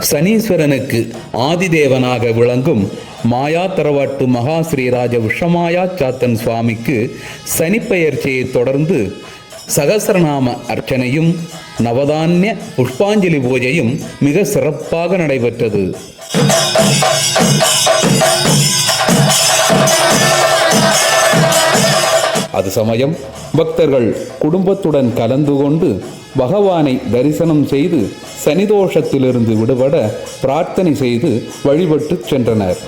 சனீஸ்வரனுக்கு ஆதிதேவனாக விளங்கும் மாயா தரவாட்டு மகா ஸ்ரீராஜ விஷமாயா சாத்தன் சுவாமிக்கு சனிப்பெயர்ச்சியை தொடர்ந்து சகசரநாம அர்ச்சனையும் நவதானிய புஷ்பாஞ்சலி பூஜையும் மிக சிறப்பாக நடைபெற்றது. அது சமயம் பக்தர்கள் குடும்பத்துடன் கலந்து கொண்டு பகவானை தரிசனம் செய்து சனிதோஷத்திலிருந்து விடுபட பிரார்த்தனை செய்து வழிபட்டு சென்றனர்.